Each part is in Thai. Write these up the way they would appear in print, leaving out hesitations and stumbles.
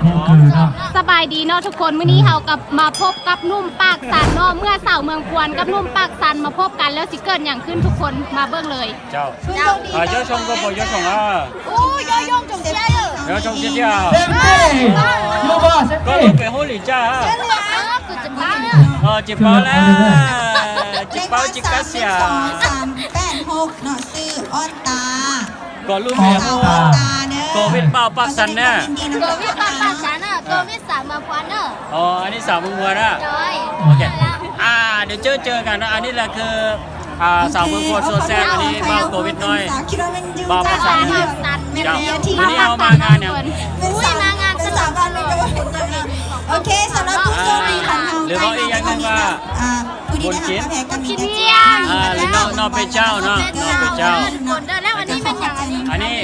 คู่คือเนาะ สบายดีเนาะทุกคนมื้อนี้เรากับมาพบกับนุ่มปากสันเนาะเมื่อสาวเมืองพวนกับนุ่มปากสันมาพบกันแล้วสิเกิดอย่างขึ้นทุกคนมาเบิ่งเลย เจ้าเจ้าชงก็บอกเจ้าชงโอ้ยยงจงเจ้า เจ้าชงเจ้า เซมตี้ยูบอเซม ก็ ตี้ ลูกเป็นฮู้หลี่จ้า กูจะบ้า จิบเป้าแล้วจิบเป้าจิกกาเสีย 386เนาะซื้อออนตา ก็ลูกเป็นฮู้ ออนตาเด้อ โควิดเป้าปักสันเนี่ย ตัววิปากสันเนาะตัววิสาวเมืองพวนเนาะ อ๋ออันนี้สาวเมืองมัวนะ จอย โอเคเดี๋ยวเจอกันนะอันนี้แหละคือสาวเมืองมัวโซแซนอันนี้เป้าโควิดน้อยเป้าปักสันนี่เจ้าวันนี้เอามางานเนี่ย อุ้ยมางานสถาบันเลย โอเคสำหรับผู้โชคดีของเรา หรือว่าอีกอย่างหนึ่งว่า ผู้ดีได้รับแพ็กกันมี กิน นะ เที่ยง หรือนอกเป็นเจ้าเนาะนอกเป็นเจ้า คนเด้อแล้วอันนี้เป็นอย่างอันนี้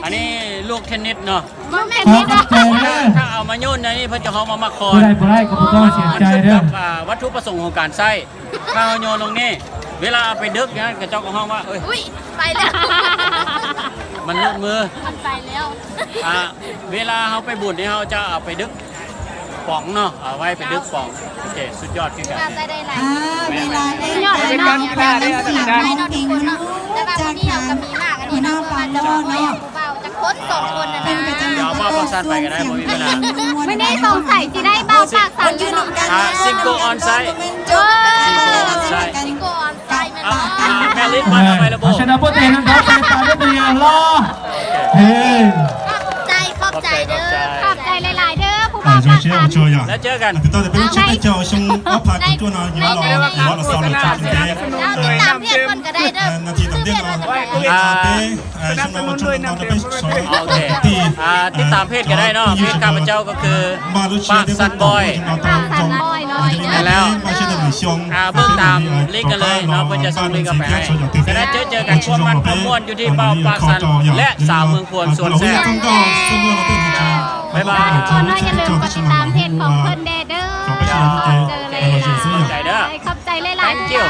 อันนี้ลูกเทนนิสเนาะ มันเป็น ขอ นี่ ขอบใจเด้อ ถ้าเอามาโยนในนี่เพิ่นจะเอามาคอ ผู้ น ใดผู้ใดก็บ่ต้องเสีย มัน ใจ ขึ้น เด้อ กับวัตถุประสงค์ของการใช้ถ้าเอาโยนลงนี่เวลาเอาไปดึกเนี่ยกระเจ้าก็ห้องว่าเอ้ย อุ้ยไปแล้ว มันลุดมือ มันไปแล้ว เวลาเขาไปบุญนี่เขาจะเอาไปดึกป๋องเนาะเอาไว้ไปดึกป๋องโอเคสุดยอดคือกัน น่าจะได้หลาย เวลาได้ ยอดเลยเนาะ เสียงเพลงลูกจาก แต่ว่าวันนี้เราก็มีมากอันนี้เนาะมันจะบอกว่าผู้เบาจะคนสองคนนะ เป็นกระจัง เดี๋ยวเอามาประสานไปก็ได้บ่มีเวลา ไม่ได้สงสัยสิได้เบาปากสั่นอยู่เนาะ ซิงโกออนไซต์ ซิงโกออนไซต์มัน แม่ลิ้นมาทำไมระบบ ชนะโปรเตนนะครับไปตามด้วยตัวอย่างรอเฮ้ ขอบใจเด้อขอบใจหลายๆเด้อผู้เบาปากสั่น แล้วเจอกัน 到底不用去在叫兄我拍工作呢，有老少了家庭的， เอาติดตามเพจคนก็ได้เด้อ 那ที่当店呢，阿伯，兄弟们中当的被所 โอเคติดตามเพจก็ได้เนาะเพจข้าพเจ้าก็คือปากซันบอยแล้วเบิ่งตามลิงก์กันเลยเนาะเพื่อจะส่งลิงก์กันไปให้จะได้เจอกันความมันความม่วนอยู่ที่เป้าปากซันและสาวเมืองพวนสวนแซ่บบ๊ายบาย ก็น้อยอย่าลืมกดติดตามเพจของเพิ่นเด้อเจอเลย ขอบใจเด้อ ขอบใจหลายๆเจ้า